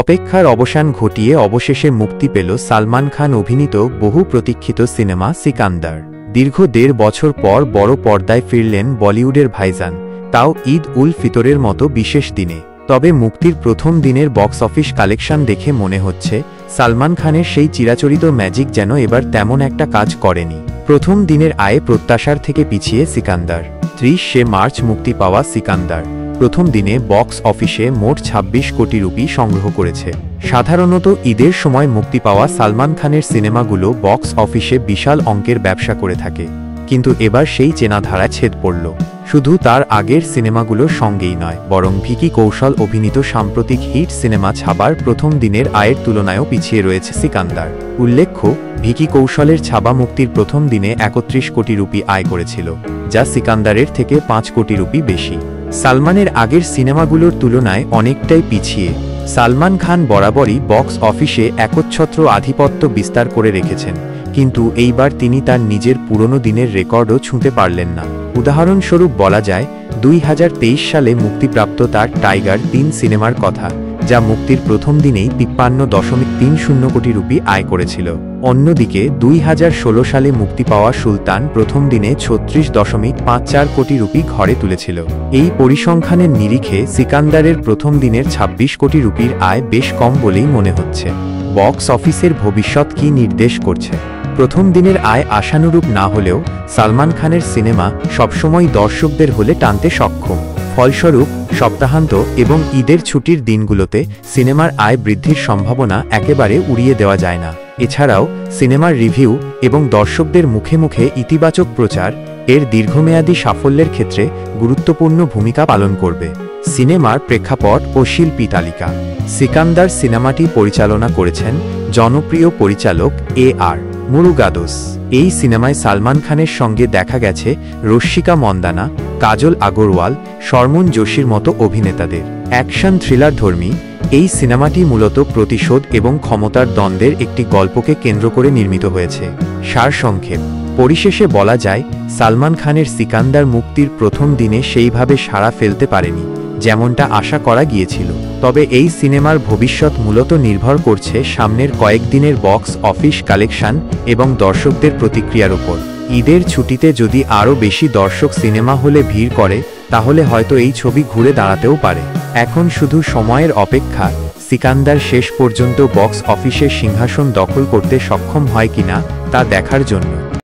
অপেক্ষার অবসান ঘটিয়ে অবশেষে মুক্তি পেল সালমান খান অভিনীত বহু প্রতীক্ষিত সিনেমা সিকান্দার। দীর্ঘ ১.৫ বছর পর বড় পর্দায় ফিরলেন বলিউডের ভাইজান, তাও ঈদ উল ফিতরের মতো বিশেষ দিনে। তবে মুক্তির প্রথম দিনের বক্স অফিস কালেকশন দেখে মনে হচ্ছে সালমান খানের সেই চিরাচরিত ম্যাজিক যেন এবার তেমন একটা কাজ করেনি। প্রথম দিনের আয়ে প্রত্যাশার থেকে পিছিয়ে সিকান্দার। ৩০শে মার্চ মুক্তি পাওয়া সিকান্দার প্রথম দিনে বক্স অফিসে মোট ২৬ কোটি রুপি সংগ্রহ করেছে। সাধারণত ঈদের সময় মুক্তি পাওয়া সালমান খানের সিনেমাগুলো বক্স অফিসে বিশাল অঙ্কের ব্যবসা করে থাকে, কিন্তু এবার সেই চেনা ধারায় ছেদ পড়ল। শুধু তার আগের সিনেমাগুলোর সঙ্গেই নয়, বরং ভিকি কৌশল অভিনীত সাম্প্রতিক হিট সিনেমা ছাবার প্রথম দিনের আয়ের তুলনায়ও পিছিয়ে রয়েছে সিকান্দার। উল্লেখ্য, ভিকি কৌশলের ছাবা মুক্তির প্রথম দিনে ৩১ কোটি রুপি আয় করেছিল, যা সিকান্দারের থেকে ৫ কোটি রুপি বেশি। সালমানের আগের সিনেমাগুলোর তুলনায় অনেকটাই পিছিয়ে সালমান খান বরাবরই বক্স অফিসে একচ্ছত্র আধিপত্য বিস্তার করে রেখেছেন, কিন্তু এইবার তিনি তার নিজের পুরনো দিনের রেকর্ডও ছুঁতে পারলেন না। উদাহরণস্বরূপ বলা যায় ২০২৩ সালে মুক্তিপ্রাপ্ত তার টাইগার ৩ সিনেমার কথা, যা মুক্তির প্রথম দিনেই ৫৩.৩০ কোটি রুপি আয় করেছিল। অন্যদিকে ২০১৬ সালে মুক্তি পাওয়া সুলতান প্রথম দিনে ৩৬.৫৪ কোটি রুপি ঘরে তুলেছিল। এই পরিসংখ্যানের নিরিখে সিকান্দারের প্রথম দিনের ২৬ কোটি রুপির আয় বেশ কম বলেই মনে হচ্ছে। বক্স অফিসের ভবিষ্যৎ কি নির্দেশ করছে? প্রথম দিনের আয় আশানুরূপ না হলেও সালমান খানের সিনেমা সবসময় দর্শকদের হলে টানতে সক্ষম। ফলস্বরূপ সপ্তাহান্ত এবং ঈদের ছুটির দিনগুলোতে সিনেমার আয় বৃদ্ধির সম্ভাবনা একেবারে উড়িয়ে দেওয়া যায় না। এছাড়াও সিনেমার রিভিউ এবং দর্শকদের মুখে মুখে ইতিবাচক প্রচার এর দীর্ঘমেয়াদী সাফল্যের ক্ষেত্রে গুরুত্বপূর্ণ ভূমিকা পালন করবে। সিনেমার প্রেক্ষাপট ও শিল্পী তালিকা। সিকান্দার সিনেমাটি পরিচালনা করেছেন জনপ্রিয় পরিচালক AR মুরুগাদোস। এই সিনেমায় সালমান খানের সঙ্গে দেখা গেছে রশ্মিকা মন্দানা, কাজল আগরওয়াল, শর্মন যোশীর মতো অভিনেতাদের। অ্যাকশন থ্রিলার ধর্মী এই সিনেমাটি মূলত প্রতিশোধ এবং ক্ষমতার দ্বন্দ্বের একটি গল্পকে কেন্দ্র করে নির্মিত হয়েছে। সারসংক্ষেপ, পরিশেষে বলা যায় সালমান খানের সিকান্দার মুক্তির প্রথম দিনে সেইভাবে সাড়া ফেলতে পারেনি যেমনটা আশা করা গিয়েছিল। তবে এই সিনেমার ভবিষ্যৎ মূলত নির্ভর করছে সামনের কয়েকদিনের বক্স অফিস কালেকশন এবং দর্শকদের প্রতিক্রিয়ার উপর। ঈদের ছুটিতে যদি আরও বেশি দর্শক সিনেমা হলে ভিড় করে, তাহলে হয়তো এই ছবি ঘুরে দাঁড়াতেও পারে। এখন শুধু সময়ের অপেক্ষা সিকান্দার শেষ পর্যন্ত বক্স অফিসের সিংহাসন দখল করতে সক্ষম হয় কিনা তা দেখার জন্য।